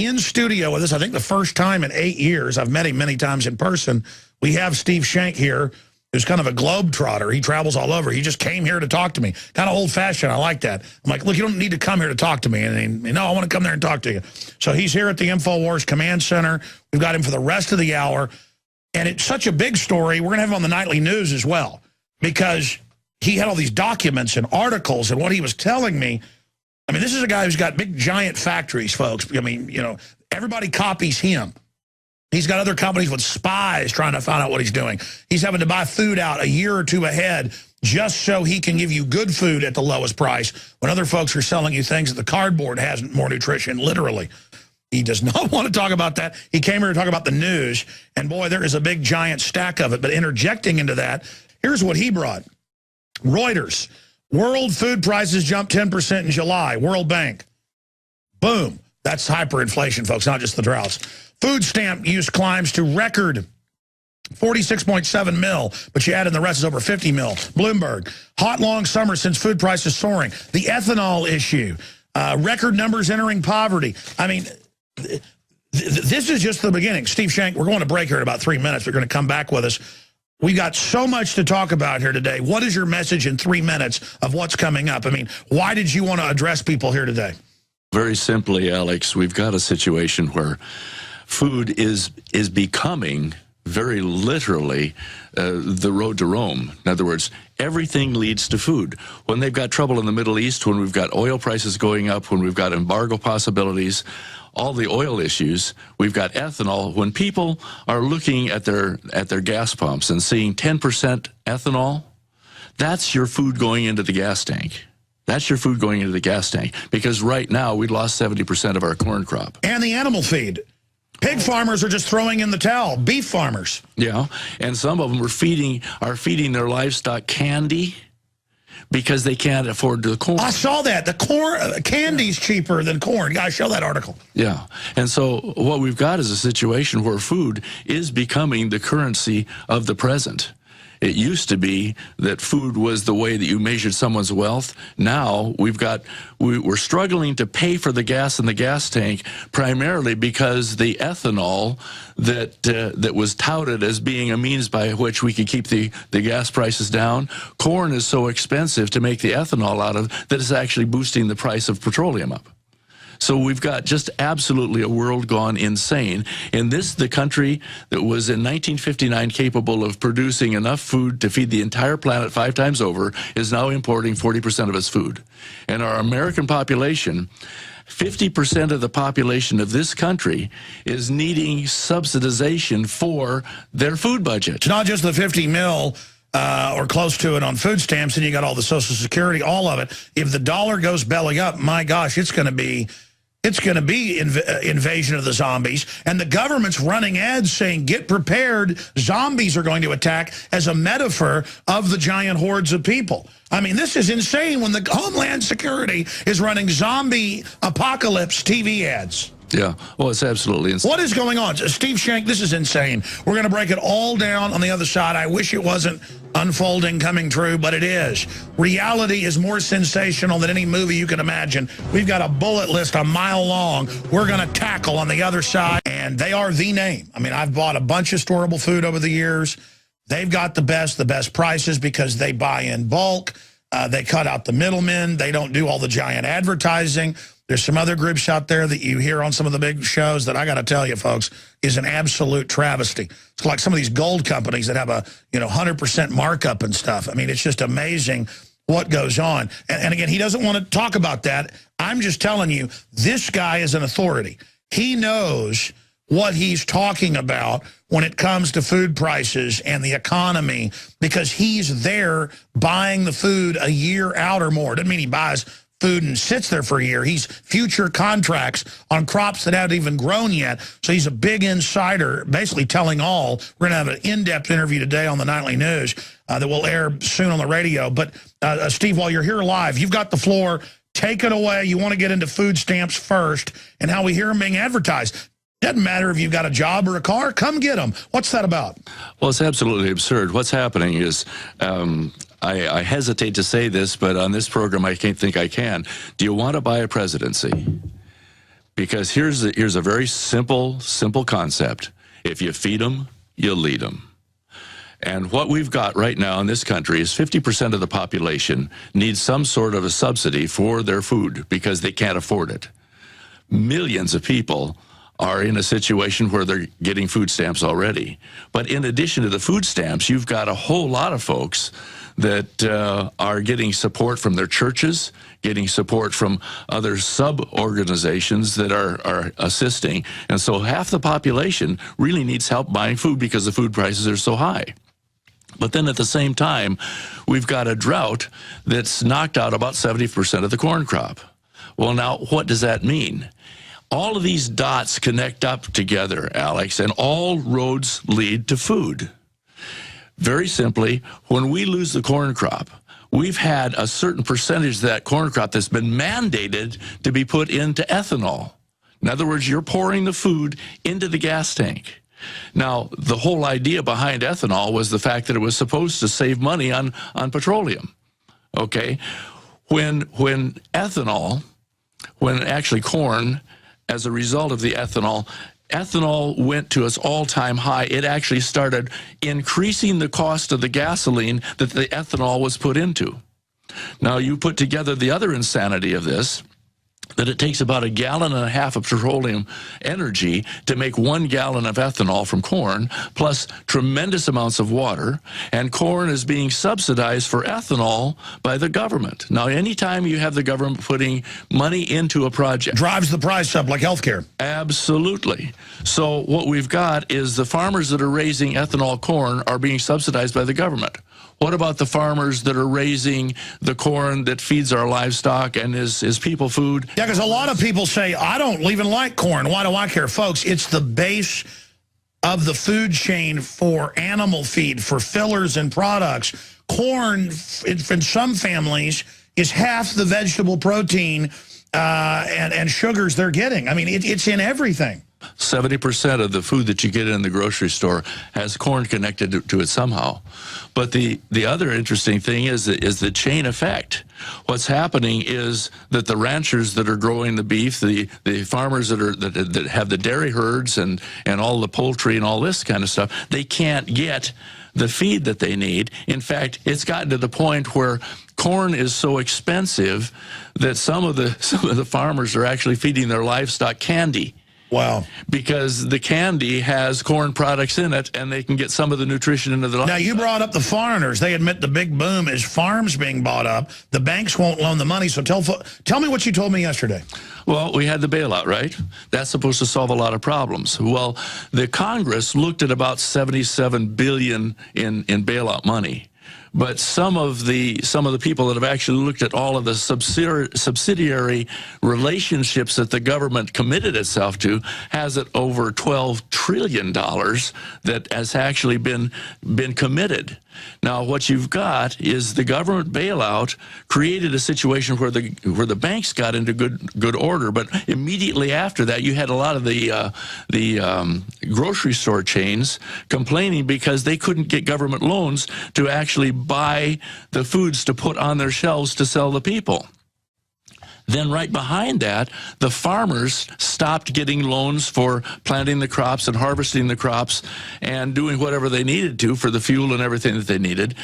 in studio with us. I think the first time in 8 years. I've met him many times in person. We have Steve Shenk here, who's kind of a globetrotter. He travels all over. He just came here to talk to me. Kind of old-fashioned. I like that. I'm like, look, you don't need to come here to talk to me. And he, no, I want to come there and talk to you. So he's here at the InfoWars Command Center. We've got him for the rest of the hour. And it's such a big story. We're going to have him on the nightly news as well, because he had all these documents and articles, and what he was telling me. I mean, this is a guy who's got big, giant factories, folks. I mean, you know, everybody copies him. He's got other companies with spies trying to find out what he's doing. He's having to buy food out a year or two ahead just so he can give you good food at the lowest price when other folks are selling you things that the cardboard has more nutrition, literally. He does not want to talk about that. He came here to talk about the news, and boy, there is a big, giant stack of it. But interjecting into that, here's what he brought. Reuters, world food prices jumped 10% in July. World Bank. Boom. That's hyperinflation, folks, not just the droughts. Food stamp use climbs to record 46.7 mil, but you add in the rest is over 50 mil. Bloomberg, hot long summer since food prices soaring. The ethanol issue, record numbers entering poverty. I mean, this is just the beginning. Steve Shenk, we're going to break here in about 3 minutes. We're going to come back with us. We got so much to talk about here today. What is your message in 3 minutes of what's coming up? I mean, why did you want to address people here today? Very simply, Alex, we've got a situation where food is becoming very literally the road to Rome. In other words, everything leads to food. When they've got trouble in the Middle East, when we've got oil prices going up, when we've got embargo possibilities, all the oil issues, we've got ethanol. When people are looking at their gas pumps and seeing 10% ethanol, that's your food going into the gas tank. That's your food going into the gas tank, because right now we lost 70% of our corn crop. And the animal feed. Pig farmers are just throwing in the towel. Beef farmers. Yeah, and some of them are feeding their livestock candy because they can't afford the corn. I saw that. The corn candy's cheaper than corn. Guys, show that article. Yeah, and so what we've got is a situation where food is becoming the currency of the present. It used to be that food was the way that you measured someone's wealth. Now we're struggling to pay for the gas in the gas tank, primarily because the ethanol that was touted as being a means by which we could keep the gas prices down. Corn is so expensive to make the ethanol out of that it's actually boosting the price of petroleum up. So we've got just absolutely a world gone insane. And this, the country that was in 1959 capable of producing enough food to feed the entire planet 5 times over, is now importing 40% of its food. And our American population, 50% of the population of this country is needing subsidization for their food budget. It's not just the 50 mil or close to it on food stamps, and you got all the Social Security, all of it. If the dollar goes belly up, my gosh, it's going to be invasion of the zombies. And the government's running ads saying, get prepared, zombies are going to attack, as a metaphor of the giant hordes of people. I mean, this is insane when the Homeland Security is running zombie apocalypse TV ads. Yeah, well, it's absolutely insane. What is going on? Steve Shenk, this is insane. We're going to break it all down on the other side. I wish it wasn't unfolding, coming true, but it is. Reality is more sensational than any movie you can imagine. We've got a bullet list a mile long we're going to tackle on the other side, and they are the name. I mean, I've bought a bunch of storable food over the years. They've got the best prices because they buy in bulk. They cut out the middlemen. They don't do all the giant advertising. There's some other groups out there that you hear on some of the big shows that I got to tell you, folks, is an absolute travesty. It's like some of these gold companies that have a 100% markup and stuff. I mean, it's just amazing what goes on. And again, he doesn't want to talk about that. I'm just telling you, this guy is an authority. He knows what he's talking about when it comes to food prices and the economy, because he's there buying the food a year out or more. Doesn't mean he buys food and sits there for a year. He's future contracts on crops that haven't even grown yet. So he's a big insider, basically telling all. We're going to have an in-depth interview today on the Nightly News that will air soon on the radio. But Steve, while you're here live, you've got the floor. Take it away. You want to get into food stamps first and how we hear them being advertised. Doesn't matter if you've got a job or a car, come get them. What's that about? Well, it's absolutely absurd. What's happening is, I hesitate to say this, but on this program I can't think I can. Do you want to buy a presidency? Because here's a very simple concept. If you feed them, you lead them. And what we've got right now in this country is 50% of the population needs some sort of a subsidy for their food because they can't afford it. Millions of people are in a situation where they're getting food stamps already. But in addition to the food stamps, you've got a whole lot of folks that are getting support from their churches, getting support from other sub-organizations that are assisting. And so half the population really needs help buying food because the food prices are so high. But then at the same time, we've got a drought that's knocked out about 70% of the corn crop. Well, now, what does that mean? All of these dots connect up together, Alex, and all roads lead to food. Very simply, when we lose the corn crop, we've had a certain percentage of that corn crop that's been mandated to be put into ethanol. In other words, you're pouring the food into the gas tank. Now, the whole idea behind ethanol was the fact that it was supposed to save money on petroleum. Okay? When actually corn, as a result of the ethanol went to its all-time high. It actually started increasing the cost of the gasoline that the ethanol was put into. Now, you put together the other insanity of this, that it takes about 1.5 gallons of petroleum energy to make 1 gallon of ethanol from corn, plus tremendous amounts of water, and corn is being subsidized for ethanol by the government. Now, anytime you have the government putting money into a project, drives the price up like healthcare. Absolutely. So what we've got is the farmers that are raising ethanol corn are being subsidized by the government. What about the farmers that are raising the corn that feeds our livestock and is people food? Yeah, because a lot of people say, I don't even like corn. Why do I care? Folks, it's the base of the food chain for animal feed, for fillers and products. Corn, in some families, is half the vegetable protein and sugars they're getting. I mean, it's in everything. 70% of the food that you get in the grocery store has corn connected to it somehow. But the other interesting thing is the chain effect. What's happening is that the ranchers that are growing the beef, the farmers that have the dairy herds and all the poultry and all this kind of stuff, they can't get the feed that they need. In fact, it's gotten to the point where corn is so expensive that some of the farmers are actually feeding their livestock candy. Wow. Because the candy has corn products in it, and they can get some of the nutrition into the livestock. Now, you brought up the foreigners. They admit the big boom is farms being bought up. The banks won't loan the money. So tell me what you told me yesterday. Well, we had the bailout, right? That's supposed to solve a lot of problems. Well, the Congress looked at about $77 billion in bailout money. But some of the people that have actually looked at all of the subsidiary relationships that the government committed itself to has it over $12 trillion that has actually been committed. Now, what you've got is the government bailout created a situation where the banks got into good order, but immediately after that, you had a lot of the grocery store chains complaining because they couldn't get government loans to actually buy the foods to put on their shelves to sell the people. Then right behind that, the farmers stopped getting loans for planting the crops and harvesting the crops and doing whatever they needed to for the fuel and everything that they needed.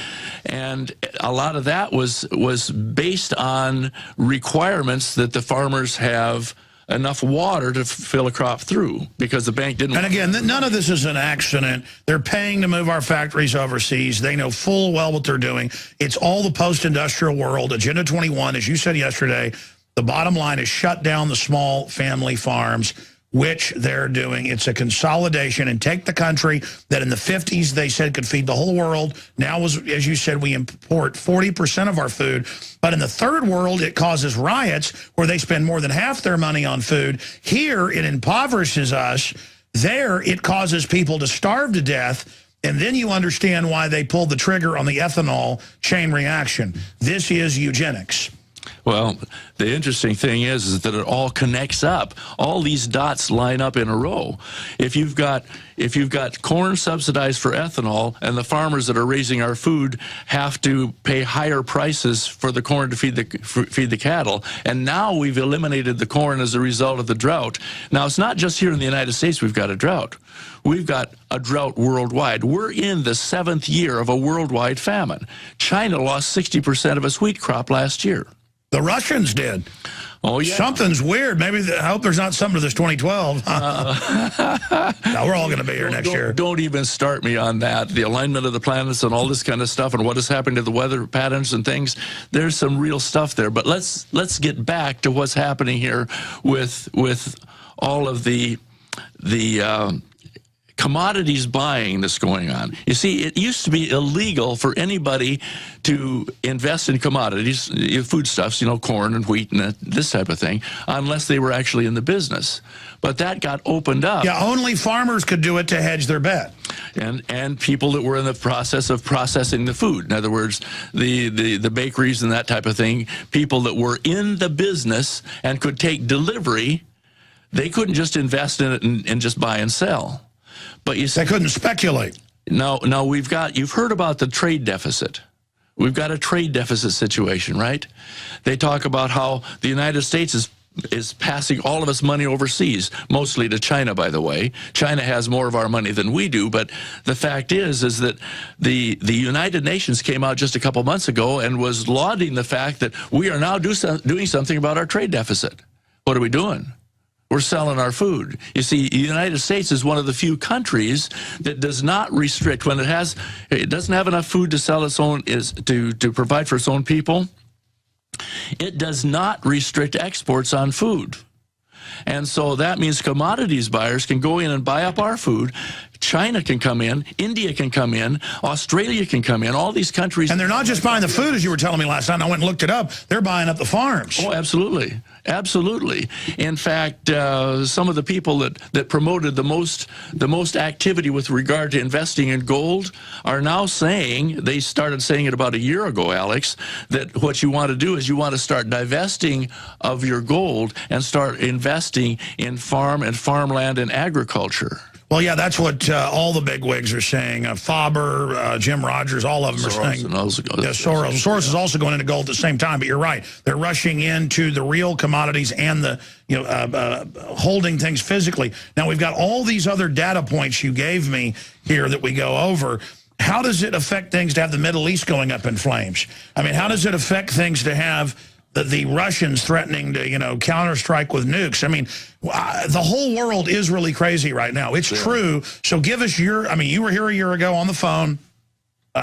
And a lot of that was based on requirements that the farmers have enough water to fill a crop through because the bank didn't. And again, none of this is an accident. They're paying to move our factories overseas. They know full well what they're doing. It's all the post-industrial world. Agenda 21, as you said yesterday, the bottom line is shut down the small family farms, which they're doing. It's a consolidation, and take the country that in the 50s they said could feed the whole world. Now, as you said, we import 40% of our food. But in the third world, it causes riots where they spend more than half their money on food. Here, it impoverishes us. There, it causes people to starve to death. And then you understand why they pulled the trigger on the ethanol chain reaction. This is eugenics. Well, the interesting thing is that it all connects up. All these dots line up in a row. If you've got corn subsidized for ethanol, and the farmers that are raising our food have to pay higher prices for the corn to feed the cattle, and now we've eliminated the corn as a result of the drought. Now, it's not just here in the United States we've got a drought. We've got a drought worldwide. We're in the 7th year of a worldwide famine. China lost 60% of its wheat crop last year. The Russians did. Oh, yeah. Something's weird. Maybe I hope there's not something to this 2012. No, we're all going to be here next year. Don't even start me on that. The alignment of the planets and all this kind of stuff, and what is happening to the weather patterns and things. There's some real stuff there. But let's get back to what's happening here with all of the commodities buying that's going on. You see, it used to be illegal for anybody to invest in commodities, foodstuffs, corn and wheat and this type of thing, unless they were actually in the business. But that got opened up. Yeah, only farmers could do it to hedge their bet. And people that were in the process of processing the food. In other words, the bakeries and that type of thing, people that were in the business and could take delivery, they couldn't just invest in it and just buy and sell. But you see, they couldn't speculate. No, you've heard about the trade deficit. We've got a trade deficit situation, right? They talk about how the United States is passing all of its money overseas, mostly to China, by the way. China has more of our money than we do, but the fact is that the United Nations came out just a couple months ago and was lauding the fact that we are now doing something about our trade deficit. What are we doing? We're selling our food. You see, the United States is one of the few countries that does not restrict when it doesn't have enough food to sell its own, to provide for its own people. It does not restrict exports on food. And so that means commodities buyers can go in and buy up our food. China can come in, India can come in, Australia can come in, all these countries. And they're not just buying the food, as you were telling me last night. I went and looked it up. They're buying up the farms. Oh, absolutely. Absolutely. In fact, some of the people that promoted the most activity with regard to investing in gold are now saying, they started saying it about a year ago, Alex, that what you want to do is you want to start divesting of your gold and start investing in farm and farmland and agriculture. Well, yeah, that's what all the bigwigs are saying. Faber, Jim Rogers, all of them are saying. Soros is also going into gold at the same time, but you're right. They're rushing into the real commodities and the holding things physically. Now, we've got all these other data points you gave me here that we go over. How does it affect things to have the Middle East going up in flames? I mean, how does it affect things to have the Russians threatening to, counterstrike with nukes? I mean, the whole world is really crazy right now. It's true. So give us you were here a year ago on the phone.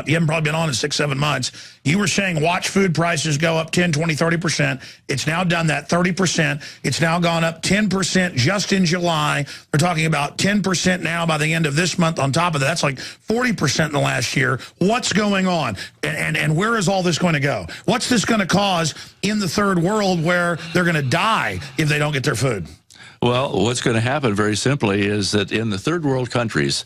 You haven't probably been on in 6-7 months. You were saying watch food prices go up 10, 20, 30%. It's now done that 30%. It's now gone up 10% just in July. We're talking about 10% now by the end of this month. On top of that, that's like 40% in the last year. What's going on? And where is all this going to go? What's this going to cause in the third world where they're going to die if they don't get their food? Well, what's going to happen very simply is that in the third world countries,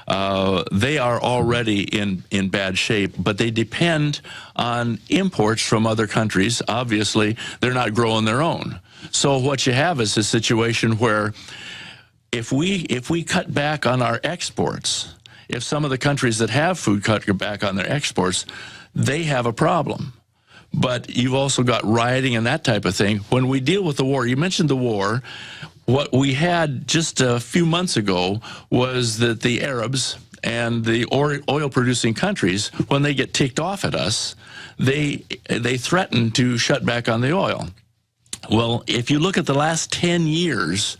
they are already in bad shape, but they depend on imports from other countries. Obviously, they're not growing their own. So what you have is a situation where if we cut back on our exports, if some of the countries that have food cut back on their exports, they have a problem. But you've also got rioting and that type of thing. When we deal with the war, you mentioned the war. What we had just a few months ago was that the Arabs and the oil-producing countries, when they get ticked off at us, they threaten to shut back on the oil. Well, if you look at the last 10 years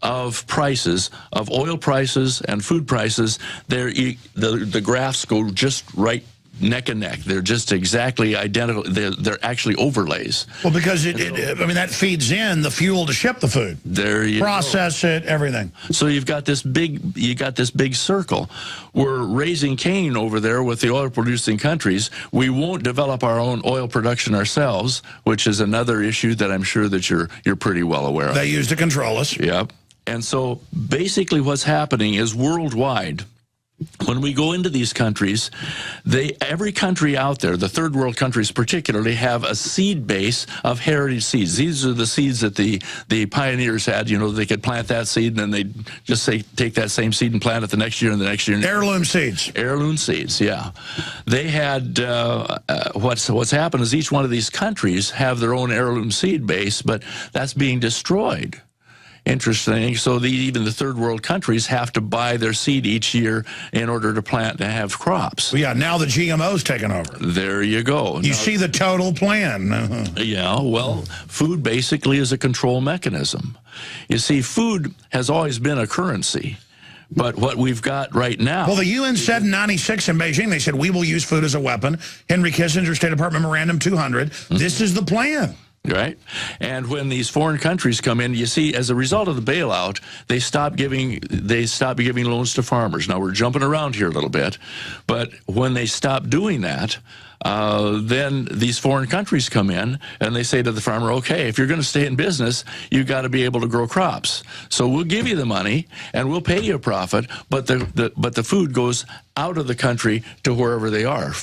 of prices, of oil prices and food prices, the graphs go just right neck and neck. They're just exactly identical. They're actually overlays. Well, because that feeds in the fuel to ship the food. There you process it, everything. So you've got this big circle. We're raising Cain over there with the oil-producing countries. We won't develop our own oil production ourselves, which is another issue that I'm sure that you're pretty well aware of. They use to control us. Yep. And so basically what's happening is worldwide, When we go into these countries, every country out there, the third world countries particularly, have a seed base of heritage seeds. These are the seeds that the pioneers had. You know, they could plant that seed and then they'd just say, take that same seed and plant it the next year and the next year. Heirloom seeds. Heirloom seeds, yeah. They had, what's happened is each one of these countries have their own heirloom seed base, but that's being destroyed. Interesting. So even the third world countries have to buy their seed each year in order to plant and have crops. Well, yeah, now the GMO's taken over. There you go. You see the total plan. Yeah, well, food basically is a control mechanism. You see, food has always been a currency. But what we've got right now... Well, the UN said in '96 in Beijing, they said, we will use food as a weapon. Henry Kissinger, State Department Memorandum 200. This is the plan. Right? And when these foreign countries come in, you see, as a result of the bailout, they stop giving loans to farmers. Now, we're jumping around here a little bit, but when they stop doing that, then these foreign countries come in and they say to the farmer, okay, if you're going to stay in business, you've got to be able to grow crops. So we'll give you the money and we'll pay you a profit, but the food goes out of the country to wherever they are.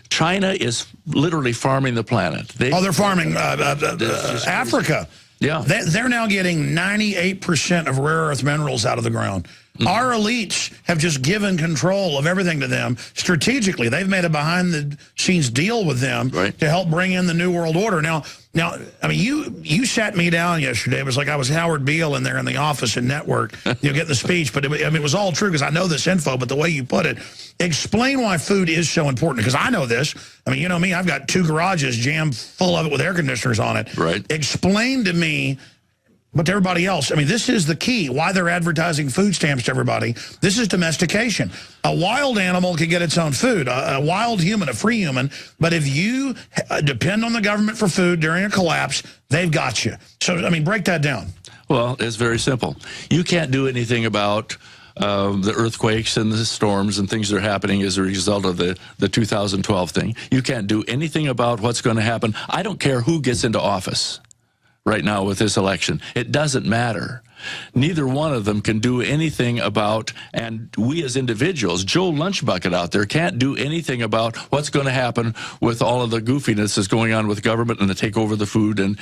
China is literally farming the planet. They're farming Africa. Yeah. They're now getting 98% of rare earth minerals out of the ground. Our elites have just given control of everything to them strategically. They've made a behind-the-scenes deal with them to help bring in the New World Order. Now, I mean, you sat me down yesterday. It was like I was Howard Beale in there in the office and network, getting the speech. But it was all true because I know this info. But the way you put it, explain why food is so important. Because I know this. I mean, you know me. I've got 2 garages jammed full of it with air conditioners on it. Right. Explain to me. But to everybody else, I mean, this is the key. Why they're advertising food stamps to everybody. This is domestication. A wild animal can get its own food. A wild human, a free human. But if you depend on the government for food during a collapse, they've got you. So, I mean, break that down. Well, it's very simple. You can't do anything about the earthquakes and the storms and things that are happening as a result of the 2012 thing. You can't do anything about what's going to happen. I don't care who gets into office right now with this election. It doesn't matter. Neither one of them can do anything about, and we as individuals, Joe Lunchbucket out there can't do anything about what's going to happen with all of the goofiness that's going on with government and the take over the food. And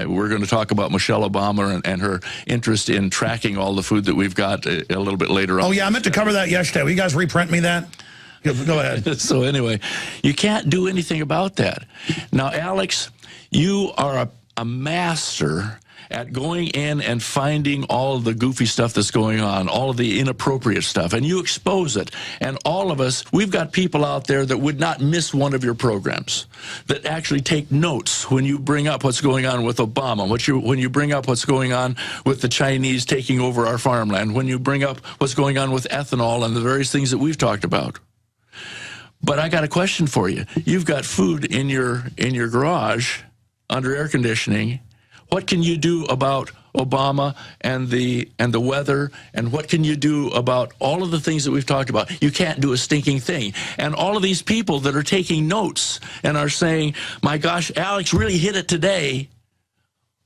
we're going to talk about Michelle Obama and her interest in tracking all the food that we've got a little bit later on. Oh, yeah, I meant to cover that yesterday. Will you guys reprint me that? Go ahead. So anyway, you can't do anything about that. Now, Alex, you are a master at going in and finding all of the goofy stuff that's going on, all of the inappropriate stuff, and you expose it. And all of us, we've got people out there that would not miss one of your programs, that actually take notes when you bring up what's going on with Obama, when you bring up what's going on with the Chinese taking over our farmland, when you bring up what's going on with ethanol and the various things that we've talked about. But I got a question for you. You've got food in your garage under air conditioning. What can you do about Obama and the weather, and what can you do about all of the things that we've talked about? You can't do a stinking thing. And all of these people that are taking notes and are saying, my gosh, Alex really hit it today.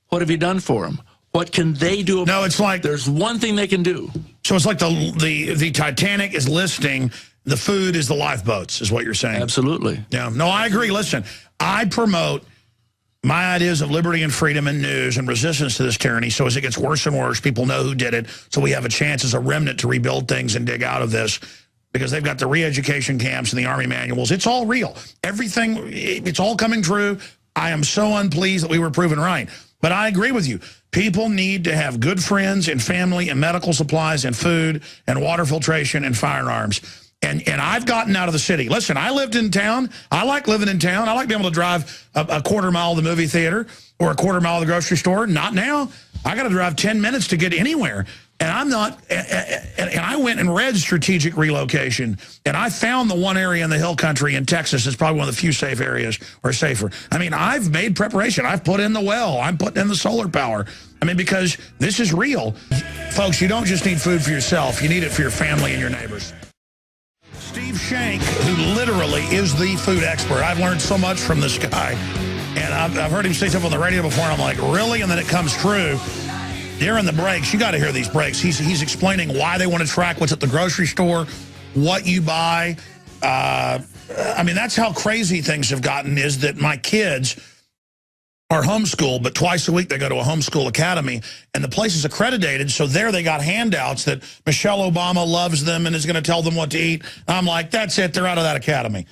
What have you done for them? What can they do? No, it's like there's one thing they can do. So it's like the Titanic is listing, the food is the lifeboats, is what you're saying. Absolutely. Yeah. No, I agree. Listen, I promote my ideas of liberty and freedom and news and resistance to this tyranny, so as it gets worse and worse, people know who did it, so we have a chance as a remnant to rebuild things and dig out of this, because they've got the re-education camps and the Army manuals. It's all real. Everything, it's all coming true. I am so unpleased that we were proven right. But I agree with you. People need to have good friends and family and medical supplies and food and water filtration and firearms. And I've gotten out of the city. Listen, I lived in town. I like living in town. I like being able to drive a quarter mile to the movie theater or a quarter mile to the grocery store. Not now. I got to drive 10 minutes to get anywhere. And I'm not, and I went and read strategic relocation, and I found the one area in the hill country in Texas that's probably one of the few safe areas, or safer. I mean, I've made preparation. I've put in the well. I'm putting in the solar power. I mean, because this is real. Folks, you don't just need food for yourself. You need it for your family and your neighbors. Steve Shenk, who literally is the food expert. I've learned so much from this guy. And I've heard him say stuff on the radio before, and I'm like, really? And then it comes true. During the breaks, you got to hear these breaks. He's explaining why they want to track what's at the grocery store, what you buy. I mean, that's how crazy things have gotten, is that my kids are homeschooled, but twice a week they go to a homeschool academy, and the place is accredited, so there they got handouts that Michelle Obama loves them and is going to tell them what to eat. I'm like, that's it, they're out of that academy.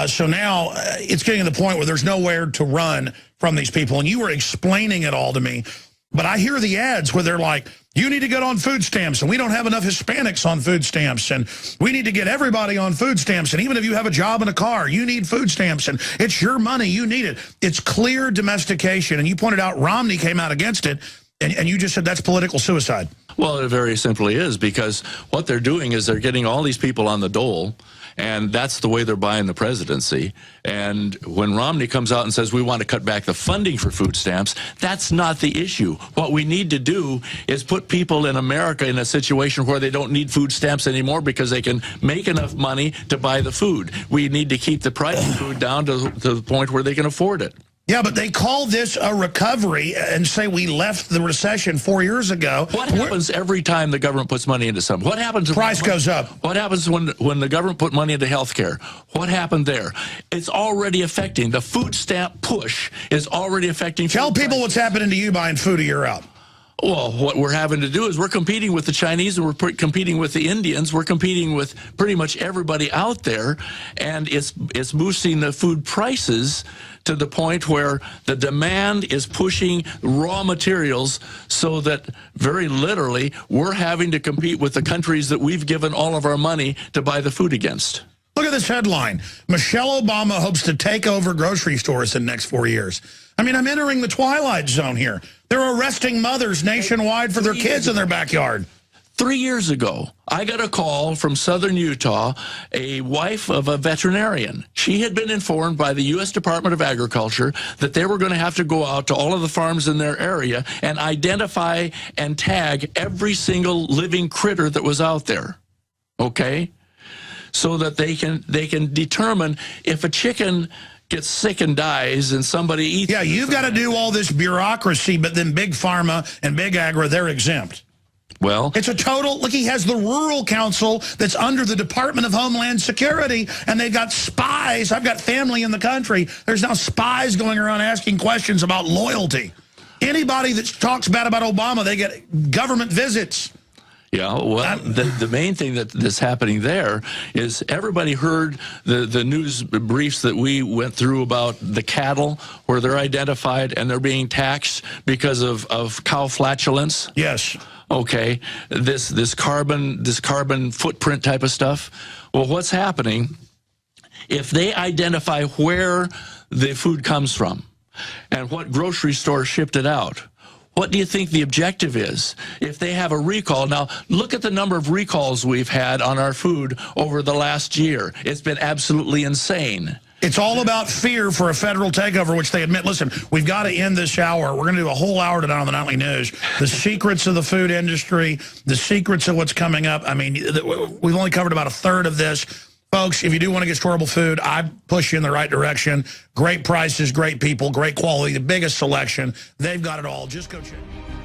So now it's getting to the point where there's nowhere to run from these people, and you were explaining it all to me, but I hear the ads where they're like, you need to get on food stamps, and we don't have enough Hispanics on food stamps, and we need to get everybody on food stamps, and even if you have a job and a car, you need food stamps, and it's your money, you need it. It's clear domestication, and you pointed out Romney came out against it, and you just said that's political suicide. Well, it very simply is, because what they're doing is they're getting all these people on the dole, and that's the way they're buying the presidency. And when Romney comes out and says we want to cut back the funding for food stamps, that's not the issue. What we need to do is put people in America in a situation where they don't need food stamps anymore because they can make enough money to buy the food. We need to keep the price of food down to the point where they can afford it. Yeah, but they call this a recovery and say we left the recession 4 years ago. What happens every time the government puts money into something? What happens? Price goes up. What happens when the government put money into health care? What happened there? It's already affecting. The food stamp push is already affecting. Tell people what's happening to you buying food a year out. Well, what we're having to do is we're competing with the Chinese, and we're competing with the Indians. We're competing with pretty much everybody out there, and it's boosting the food prices to the point where the demand is pushing raw materials, so that very literally we're having to compete with the countries that we've given all of our money to buy the food against. Look at this headline. Michelle Obama hopes to take over grocery stores in the next 4 years. I mean, I'm entering the twilight zone here. They're arresting mothers nationwide for their kids in their backyard. 3 years ago, I got a call from southern Utah, a wife of a veterinarian. She had been informed by the U.S. Department of Agriculture that they were going to have to go out to all of the farms in their area and identify and tag every single living critter that was out there, okay? So that they can determine if a chicken gets sick and dies and somebody eats it. Yeah, you've got to do all this bureaucracy, but then Big Pharma and Big Agri, they're exempt. Well, it's a total, look, he has the Rural Council that's under the Department of Homeland Security, and they've got spies. I've got family in the country. There's now spies going around asking questions about loyalty. Anybody that talks bad about Obama, they get government visits. Yeah, well, the main thing that's happening there is everybody heard the news briefs that we went through about the cattle, where they're identified and they're being taxed because of cow flatulence. Yes. Okay, this carbon footprint type of stuff. Well, what's happening if they identify where the food comes from and what grocery store shipped it out? What do you think the objective is if they have a recall? Now, look at the number of recalls we've had on our food over the last year. It's been absolutely insane. It's all about fear for a federal takeover, which they admit. Listen, we've got to end this hour. We're going to do a whole hour tonight on the Nightly News. The secrets of the food industry, the secrets of what's coming up. I mean, we've only covered about a third of this. Folks, if you do want to get storable food, I push you in the right direction. Great prices, great people, great quality, the biggest selection. They've got it all. Just go check it out.